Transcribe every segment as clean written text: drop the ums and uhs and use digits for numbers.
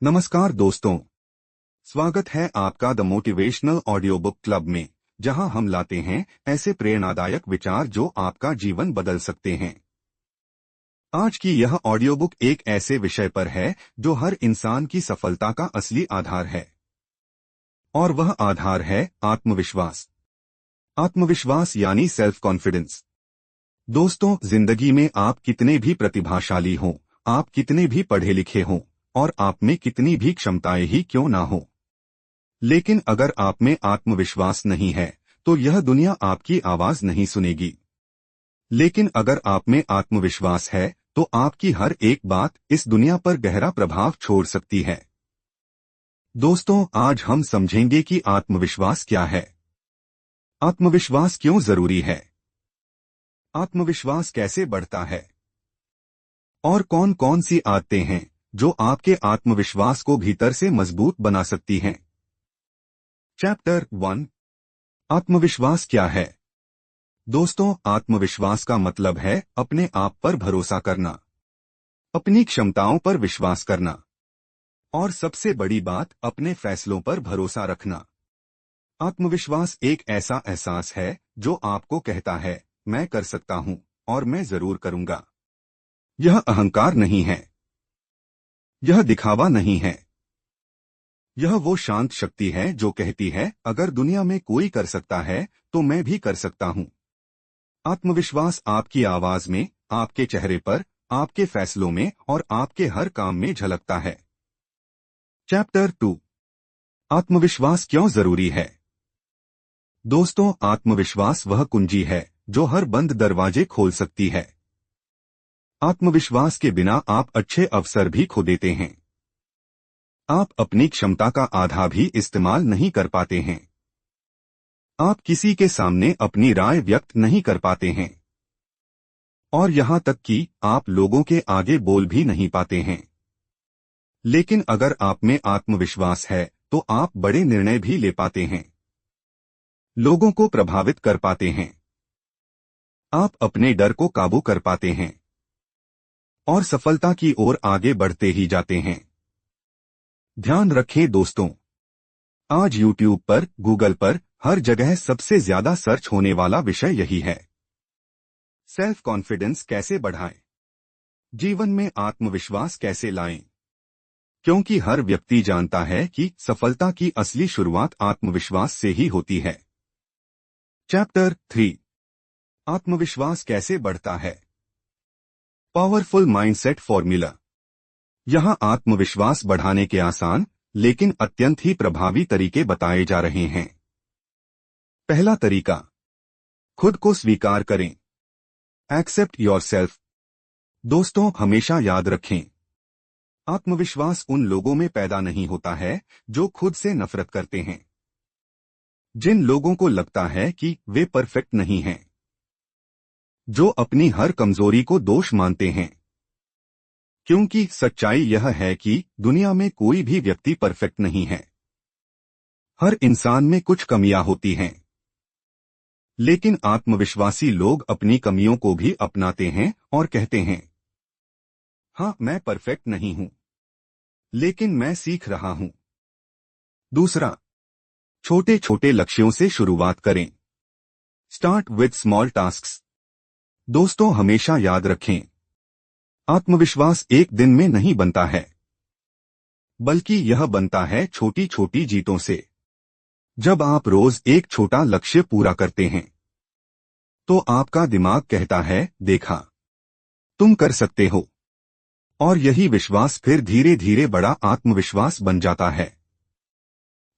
नमस्कार दोस्तों, स्वागत है आपका the motivational audio book club में, जहां हम लाते हैं ऐसे प्रेरणादायक विचार जो आपका जीवन बदल सकते हैं। आज की यह ऑडियो बुक एक ऐसे विषय पर है जो हर इंसान की सफलता का असली आधार है, और वह आधार है आत्मविश्वास। आत्मविश्वास यानी सेल्फ कॉन्फिडेंस। दोस्तों, जिंदगी में आप कितने भी प्रतिभाशाली हों, आप कितने भी पढ़े लिखे हों, और आप में कितनी भी क्षमताएं ही क्यों ना हो, लेकिन अगर आप में आत्मविश्वास नहीं है तो यह दुनिया आपकी आवाज नहीं सुनेगी। लेकिन अगर आप में आत्मविश्वास है तो आपकी हर एक बात इस दुनिया पर गहरा प्रभाव छोड़ सकती है। दोस्तों, आज हम समझेंगे कि आत्मविश्वास क्या है, आत्मविश्वास क्यों जरूरी है, आत्मविश्वास कैसे बढ़ता है, और कौन कौन सी आदतें हैं जो आपके आत्मविश्वास को भीतर से मजबूत बना सकती हैं। चैप्टर 1, आत्मविश्वास क्या है। दोस्तों, आत्मविश्वास का मतलब है अपने आप पर भरोसा करना, अपनी क्षमताओं पर विश्वास करना, और सबसे बड़ी बात, अपने फैसलों पर भरोसा रखना। आत्मविश्वास एक ऐसा एहसास है जो आपको कहता है, मैं कर सकता हूं और मैं जरूर करूंगा। यह अहंकार नहीं है, यह दिखावा नहीं है। यह वो शांत शक्ति है जो कहती है, अगर दुनिया में कोई कर सकता है तो मैं भी कर सकता हूं। आत्मविश्वास आपकी आवाज में, आपके चेहरे पर, आपके फैसलों में और आपके हर काम में झलकता है। चैप्टर 2, आत्मविश्वास क्यों जरूरी है। दोस्तों, आत्मविश्वास वह कुंजी है जो हर बंद दरवाजे खोल सकती है। आत्मविश्वास के बिना आप अच्छे अवसर भी खो देते हैं। आप अपनी क्षमता का आधा भी इस्तेमाल नहीं कर पाते हैं। आप किसी के सामने अपनी राय व्यक्त नहीं कर पाते हैं, और यहां तक कि आप लोगों के आगे बोल भी नहीं पाते हैं। लेकिन अगर आप में आत्मविश्वास है तो आप बड़े निर्णय भी ले पाते हैं, लोगों को प्रभावित कर पाते हैं, आप अपने डर को काबू कर पाते हैं, और सफलता की ओर आगे बढ़ते ही जाते हैं। ध्यान रखें दोस्तों, आज YouTube पर, गूगल पर, हर जगह सबसे ज्यादा सर्च होने वाला विषय यही है। सेल्फ कॉन्फिडेंस कैसे बढ़ाएं, जीवन में आत्मविश्वास कैसे लाएं, क्योंकि हर व्यक्ति जानता है कि सफलता की असली शुरुआत आत्मविश्वास से ही होती है। चैप्टर 3, आत्मविश्वास कैसे बढ़ता है। Powerful mindset formula. यहां आत्मविश्वास बढ़ाने के आसान लेकिन अत्यंत ही प्रभावी तरीके बताए जा रहे हैं। पहला तरीका, खुद को स्वीकार करें। Accept yourself. दोस्तों, हमेशा याद रखें, आत्मविश्वास उन लोगों में पैदा नहीं होता है जो खुद से नफरत करते हैं, जिन लोगों को लगता है कि वे परफेक्ट नहीं हैं, जो अपनी हर कमजोरी को दोष मानते हैं। क्योंकि सच्चाई यह है कि दुनिया में कोई भी व्यक्ति परफेक्ट नहीं है। हर इंसान में कुछ कमियां होती हैं, लेकिन आत्मविश्वासी लोग अपनी कमियों को भी अपनाते हैं और कहते हैं, हाँ, मैं परफेक्ट नहीं हूं, लेकिन मैं सीख रहा हूं। दूसरा, छोटे छोटे लक्ष्यों से शुरुआत करें। Start with small tasks. दोस्तों, हमेशा याद रखें, आत्मविश्वास एक दिन में नहीं बनता है, बल्कि यह बनता है छोटी छोटी जीतों से। जब आप रोज एक छोटा लक्ष्य पूरा करते हैं तो आपका दिमाग कहता है, देखा, तुम कर सकते हो, और यही विश्वास फिर धीरे धीरे बड़ा आत्मविश्वास बन जाता है।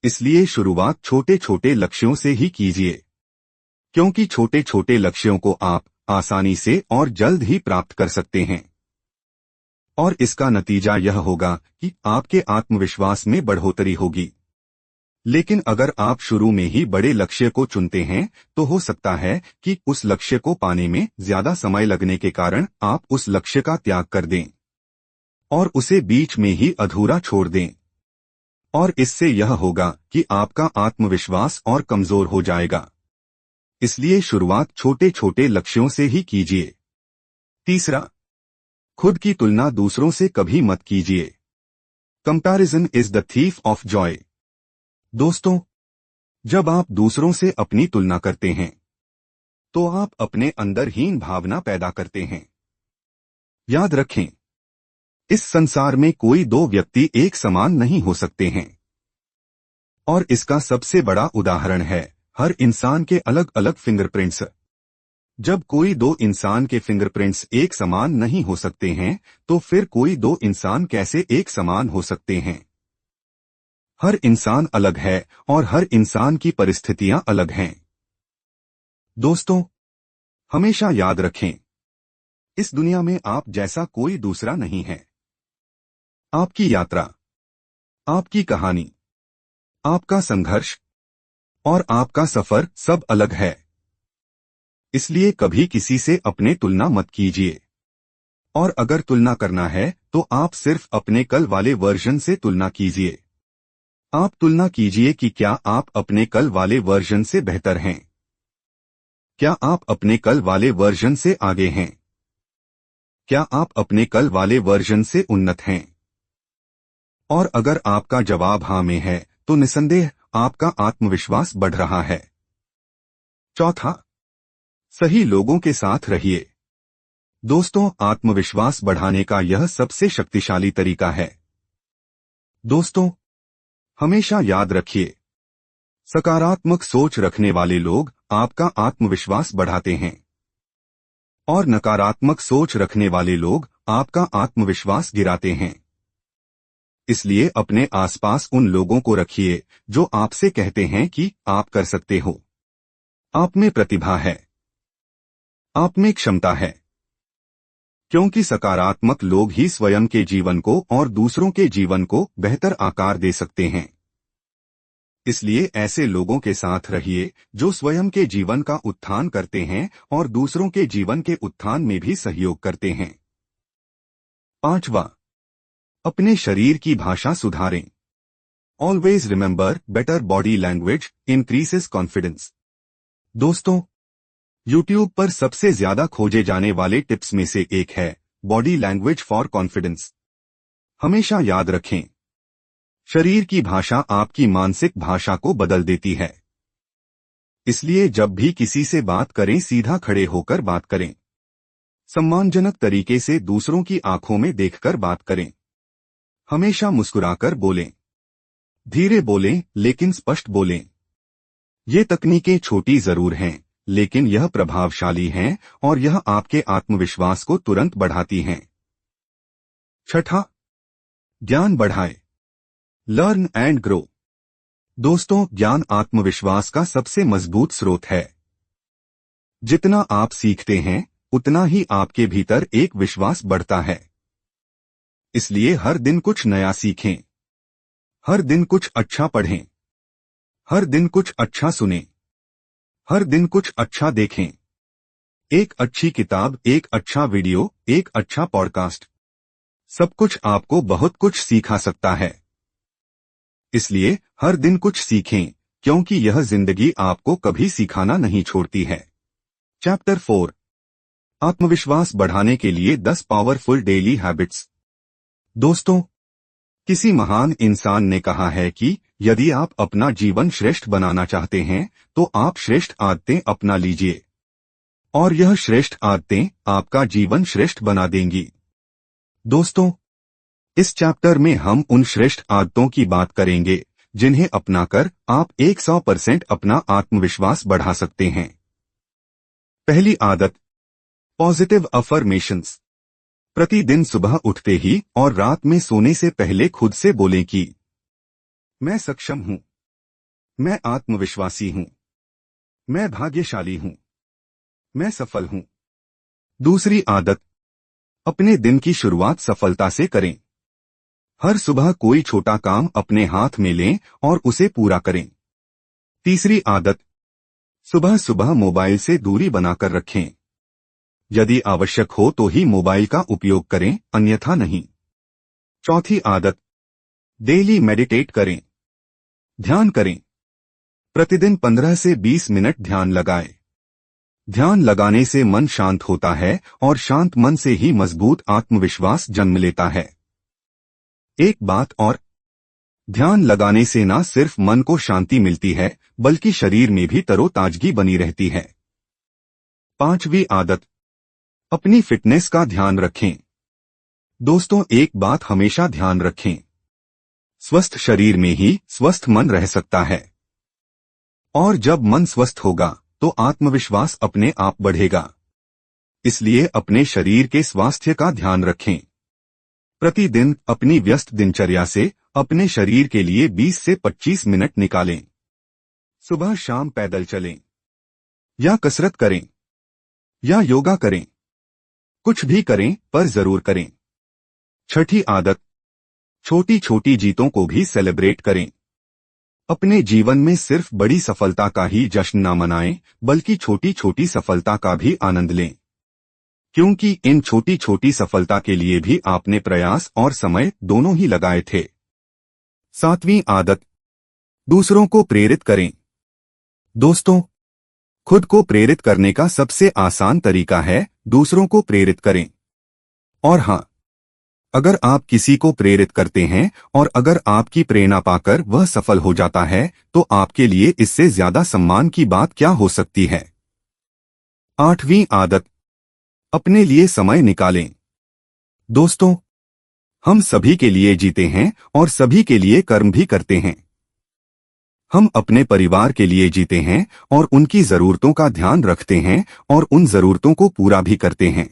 इसलिए शुरुआत छोटे छोटे लक्ष्यों से ही कीजिए, क्योंकि छोटे छोटे लक्ष्यों को आप आसानी से और जल्द ही प्राप्त कर सकते हैं, और इसका नतीजा यह होगा कि आपके आत्मविश्वास में बढ़ोतरी होगी। लेकिन अगर आप शुरू में ही बड़े लक्ष्य को चुनते हैं तो हो सकता है कि उस लक्ष्य को पाने में ज्यादा समय लगने के कारण आप उस लक्ष्य का त्याग कर दें और उसे बीच में ही अधूरा छोड़ दें, और इससे यह होगा कि आपका आत्मविश्वास और कमजोर हो जाएगा। इसलिए शुरुआत छोटे छोटे लक्ष्यों से ही कीजिए। तीसरा, खुद की तुलना दूसरों से कभी मत कीजिए। Comparison is the thief of Joy. दोस्तों, जब आप दूसरों से अपनी तुलना करते हैं तो आप अपने अंदर हीन भावना पैदा करते हैं। याद रखें, इस संसार में कोई दो व्यक्ति एक समान नहीं हो सकते हैं, और इसका सबसे बड़ा उदाहरण है हर इंसान के अलग अलग फिंगरप्रिंट्स। जब कोई दो इंसान के फिंगरप्रिंट्स एक समान नहीं हो सकते हैं तो फिर कोई दो इंसान कैसे एक समान हो सकते हैं? हर इंसान अलग है और हर इंसान की परिस्थितियां अलग हैं। दोस्तों, हमेशा याद रखें, इस दुनिया में आप जैसा कोई दूसरा नहीं है। आपकी यात्रा, आपकी कहानी, आपका संघर्ष और आपका सफर सब अलग है। इसलिए कभी किसी से अपने तुलना मत कीजिए, और अगर तुलना करना है तो आप सिर्फ अपने कल वाले वर्जन से तुलना कीजिए। आप तुलना कीजिए कि क्या आप अपने कल वाले वर्जन से बेहतर हैं, क्या आप अपने कल वाले वर्जन से आगे हैं, क्या आप अपने कल वाले वर्जन से उन्नत हैं। और अगर आपका जवाब हाँ में है तो निसंदेह आपका आत्मविश्वास बढ़ रहा है। चौथा, सही लोगों के साथ रहिए। दोस्तों, आत्मविश्वास बढ़ाने का यह सबसे शक्तिशाली तरीका है। दोस्तों, हमेशा याद रखिए, सकारात्मक सोच रखने वाले लोग आपका आत्मविश्वास बढ़ाते हैं, और नकारात्मक सोच रखने वाले लोग आपका आत्मविश्वास गिराते हैं। इसलिए अपने आसपास उन लोगों को रखिए जो आपसे कहते हैं कि आप कर सकते हो, आप में प्रतिभा है, आप में क्षमता है। क्योंकि सकारात्मक लोग ही स्वयं के जीवन को और दूसरों के जीवन को बेहतर आकार दे सकते हैं। इसलिए ऐसे लोगों के साथ रहिए जो स्वयं के जीवन का उत्थान करते हैं और दूसरों के जीवन के उत्थान में भी सहयोग करते हैं। पांचवा, अपने शरीर की भाषा सुधारें। Always remember, better body language increases confidence. दोस्तों, YouTube पर सबसे ज्यादा खोजे जाने वाले टिप्स में से एक है बॉडी लैंग्वेज फॉर कॉन्फिडेंस। हमेशा याद रखें, शरीर की भाषा आपकी मानसिक भाषा को बदल देती है। इसलिए जब भी किसी से बात करें सीधा खड़े होकर बात करें, सम्मानजनक तरीके से दूसरों की आंखों में देखकर बात करें, हमेशा मुस्कुराकर बोलें, धीरे बोलें लेकिन स्पष्ट बोलें। ये तकनीकें छोटी जरूर हैं लेकिन यह प्रभावशाली हैं और यह आपके आत्मविश्वास को तुरंत बढ़ाती हैं। छठा, ज्ञान बढ़ाएं। Learn and grow. दोस्तों, ज्ञान आत्मविश्वास का सबसे मजबूत स्रोत है। जितना आप सीखते हैं उतना ही आपके भीतर एक विश्वास बढ़ता है। इसलिए हर दिन कुछ नया सीखें, हर दिन कुछ अच्छा पढ़ें, हर दिन कुछ अच्छा सुनें, हर दिन कुछ अच्छा देखें। एक अच्छी किताब, एक अच्छा वीडियो, एक अच्छा पॉडकास्ट, सब कुछ आपको बहुत कुछ सिखा सकता है। इसलिए हर दिन कुछ सीखें क्योंकि यह जिंदगी आपको कभी सिखाना नहीं छोड़ती है। चैप्टर 4, आत्मविश्वास बढ़ाने के लिए 10 पावरफुल डेली हैबिट्स। दोस्तों, किसी महान इंसान ने कहा है कि यदि आप अपना जीवन श्रेष्ठ बनाना चाहते हैं तो आप श्रेष्ठ आदतें अपना लीजिए, और यह श्रेष्ठ आदतें आपका जीवन श्रेष्ठ बना देंगी। दोस्तों, इस चैप्टर में हम उन श्रेष्ठ आदतों की बात करेंगे जिन्हें अपनाकर आप 100% अपना आत्मविश्वास बढ़ा सकते हैं। पहली आदत, पॉजिटिव अफर्मेशंस। प्रतिदिन सुबह उठते ही और रात में सोने से पहले खुद से बोलें कि मैं सक्षम हूं, मैं आत्मविश्वासी हूं, मैं भाग्यशाली हूं, मैं सफल हूं। दूसरी आदत, अपने दिन की शुरुआत सफलता से करें। हर सुबह कोई छोटा काम अपने हाथ में लें और उसे पूरा करें। तीसरी आदत, सुबह सुबह मोबाइल से दूरी बनाकर रखें। यदि आवश्यक हो तो ही मोबाइल का उपयोग करें, अन्यथा नहीं। चौथी आदत, डेली मेडिटेट करें, ध्यान करें। प्रतिदिन 15 से 20 मिनट ध्यान लगाएं। ध्यान लगाने से मन शांत होता है और शांत मन से ही मजबूत आत्मविश्वास जन्म लेता है। एक बात और, ध्यान लगाने से न सिर्फ मन को शांति मिलती है बल्कि शरीर में भी तरोताजगी बनी रहती है। 5वीं आदत, अपनी फिटनेस का ध्यान रखें। दोस्तों, एक बात हमेशा ध्यान रखें, स्वस्थ शरीर में ही स्वस्थ मन रह सकता है, और जब मन स्वस्थ होगा तो आत्मविश्वास अपने आप बढ़ेगा। इसलिए अपने शरीर के स्वास्थ्य का ध्यान रखें। प्रतिदिन अपनी व्यस्त दिनचर्या से अपने शरीर के लिए 20 से 25 मिनट निकालें। सुबह शाम पैदल चलें, या कसरत करें, या योगा करें, कुछ भी करें पर जरूर करें। 6ठी आदत, छोटी छोटी जीतों को भी सेलिब्रेट करें। अपने जीवन में सिर्फ बड़ी सफलता का ही जश्न न मनाएं, बल्कि छोटी छोटी सफलता का भी आनंद लें, क्योंकि इन छोटी छोटी सफलता के लिए भी आपने प्रयास और समय दोनों ही लगाए थे। 7वीं आदत, दूसरों को प्रेरित करें। दोस्तों, खुद को प्रेरित करने का सबसे आसान तरीका है दूसरों को प्रेरित करें। और हाँ, अगर आप किसी को प्रेरित करते हैं और अगर आपकी प्रेरणा पाकर वह सफल हो जाता है तो आपके लिए इससे ज्यादा सम्मान की बात क्या हो सकती है। 8वीं आदत, अपने लिए समय निकालें। दोस्तों, हम सभी के लिए जीते हैं और सभी के लिए कर्म भी करते हैं। हम अपने परिवार के लिए जीते हैं और उनकी जरूरतों का ध्यान रखते हैं और उन जरूरतों को पूरा भी करते हैं।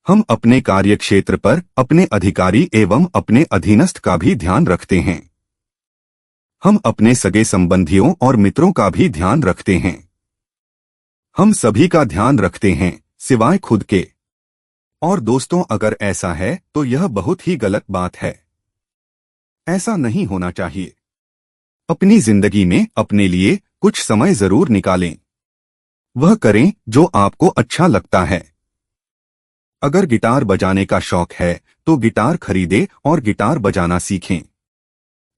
हम अपने कार्यक्षेत्र पर अपने अधिकारी एवं अपने अधीनस्थ का भी ध्यान रखते हैं। हम अपने सगे संबंधियों और मित्रों का भी ध्यान रखते हैं। हम सभी का ध्यान रखते हैं सिवाय खुद के। और दोस्तों, अगर ऐसा है तो यह बहुत ही गलत बात है। ऐसा नहीं होना चाहिए। अपनी जिंदगी में अपने लिए कुछ समय जरूर निकालें। वह करें जो आपको अच्छा लगता है। अगर गिटार बजाने का शौक है तो गिटार खरीदें और गिटार बजाना सीखें।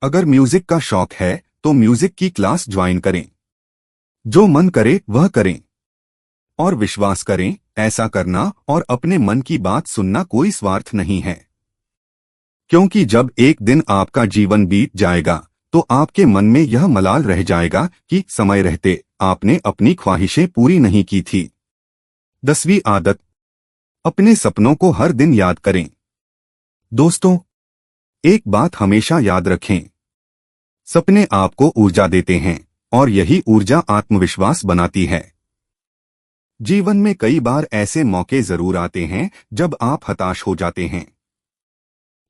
अगर म्यूजिक का शौक है तो म्यूजिक की क्लास ज्वाइन करें। जो मन करे वह करें, और विश्वास करें, ऐसा करना और अपने मन की बात सुनना कोई स्वार्थ नहीं है। क्योंकि जब एक दिन आपका जीवन बीत जाएगा तो आपके मन में यह मलाल रह जाएगा कि समय रहते आपने अपनी ख्वाहिशें पूरी नहीं की थी। 10वीं आदत, अपने सपनों को हर दिन याद करें। दोस्तों, एक बात हमेशा याद रखें, सपने आपको ऊर्जा देते हैं और यही ऊर्जा आत्मविश्वास बनाती है। जीवन में कई बार ऐसे मौके जरूर आते हैं जब आप हताश हो जाते हैं,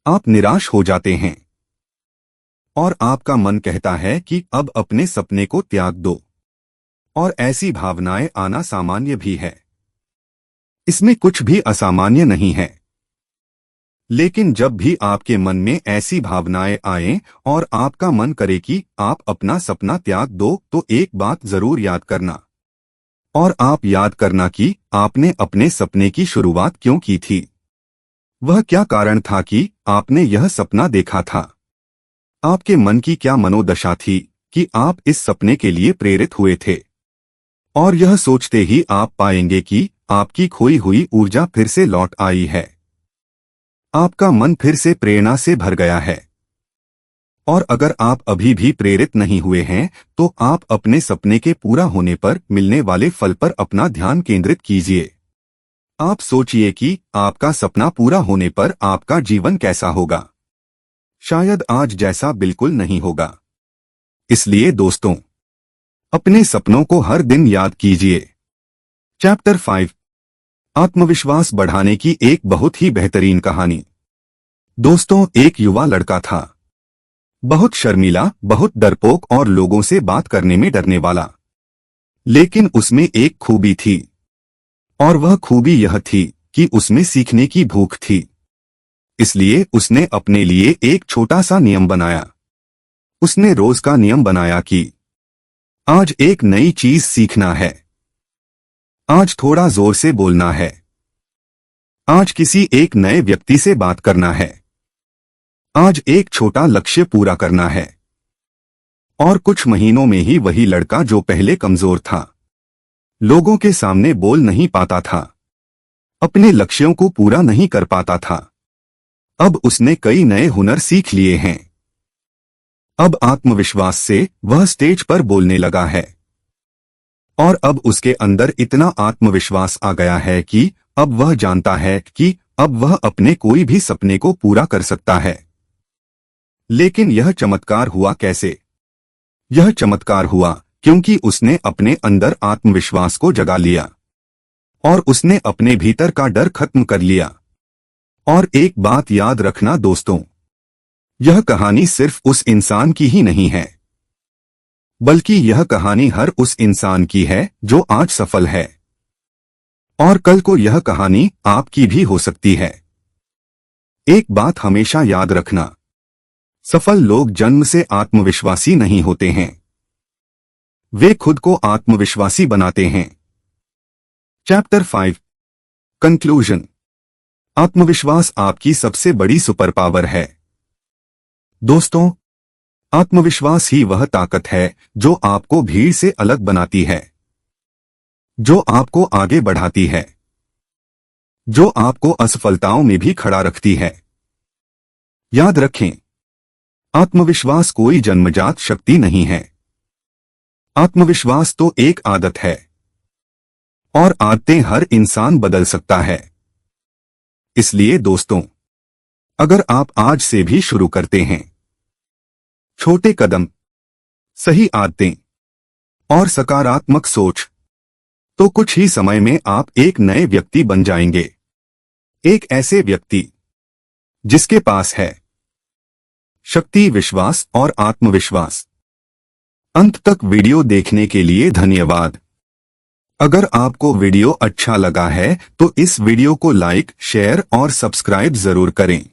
आप निराश हो जाते हैं और आपका मन कहता है कि अब अपने सपने को त्याग दो। और ऐसी भावनाएं आना सामान्य भी है, इसमें कुछ भी असामान्य नहीं है। लेकिन जब भी आपके मन में ऐसी भावनाएं आएं और आपका मन करे कि आप अपना सपना त्याग दो तो एक बात जरूर याद करना, और आप याद करना कि आपने अपने सपने की शुरुआत क्यों की थी। वह क्या कारण था कि आपने यह सपना देखा था। आपके मन की क्या मनोदशा थी कि आप इस सपने के लिए प्रेरित हुए थे। और यह सोचते ही आप पाएंगे कि आपकी खोई हुई ऊर्जा फिर से लौट आई है। आपका मन फिर से प्रेरणा से भर गया है। और अगर आप अभी भी प्रेरित नहीं हुए हैं तो आप अपने सपने के पूरा होने पर मिलने वाले फल पर अपना ध्यान केंद्रित कीजिए। आप सोचिए कि आपका सपना पूरा होने पर आपका जीवन कैसा होगा। शायद आज जैसा बिल्कुल नहीं होगा। इसलिए दोस्तों, अपने सपनों को हर दिन याद कीजिए। चैप्टर 5, आत्मविश्वास बढ़ाने की एक बहुत ही बेहतरीन कहानी। दोस्तों, एक युवा लड़का था, बहुत शर्मीला, बहुत डरपोक और लोगों से बात करने में डरने वाला। लेकिन उसमें एक खूबी थी, और वह खूबी यह थी कि उसमें सीखने की भूख थी। इसलिए उसने अपने लिए एक छोटा सा नियम बनाया। उसने रोज का नियम बनाया कि आज एक नई चीज सीखना है, आज थोड़ा जोर से बोलना है, आज किसी एक नए व्यक्ति से बात करना है, आज एक छोटा लक्ष्य पूरा करना है। और कुछ महीनों में ही वही लड़का जो पहले कमजोर था, लोगों के सामने बोल नहीं पाता था, अपने लक्ष्यों को पूरा नहीं कर पाता था, अब उसने कई नए हुनर सीख लिए हैं। अब आत्मविश्वास से वह स्टेज पर बोलने लगा है। और अब उसके अंदर इतना आत्मविश्वास आ गया है कि अब वह जानता है कि अब वह अपने कोई भी सपने को पूरा कर सकता है। लेकिन यह चमत्कार हुआ कैसे? यह चमत्कार हुआ क्योंकि उसने अपने अंदर आत्मविश्वास को जगा लिया और उसने अपने भीतर का डर खत्म कर लिया। और एक बात याद रखना दोस्तों, यह कहानी सिर्फ उस इंसान की ही नहीं है, बल्कि यह कहानी हर उस इंसान की है जो आज सफल है। और कल को यह कहानी आपकी भी हो सकती है। एक बात हमेशा याद रखना, सफल लोग जन्म से आत्मविश्वासी नहीं होते हैं, वे खुद को आत्मविश्वासी बनाते हैं। Chapter 5 conclusion. आत्मविश्वास आपकी सबसे बड़ी सुपर पावर है। दोस्तों, आत्मविश्वास ही वह ताकत है जो आपको भीड़ से अलग बनाती है, जो आपको आगे बढ़ाती है, जो आपको असफलताओं में भी खड़ा रखती है। याद रखें, आत्मविश्वास कोई जन्मजात शक्ति नहीं है। आत्मविश्वास तो एक आदत है, और आदतें हर इंसान बदल सकता है। इसलिए दोस्तों, अगर आप आज से भी शुरू करते हैं, छोटे कदम, सही आदतें और सकारात्मक सोच, तो कुछ ही समय में आप एक नए व्यक्ति बन जाएंगे। एक ऐसे व्यक्ति जिसके पास है शक्ति, विश्वास और आत्मविश्वास। अंत तक वीडियो देखने के लिए धन्यवाद। अगर आपको वीडियो अच्छा लगा है तो इस वीडियो को लाइक, शेयर और सब्सक्राइब जरूर करें।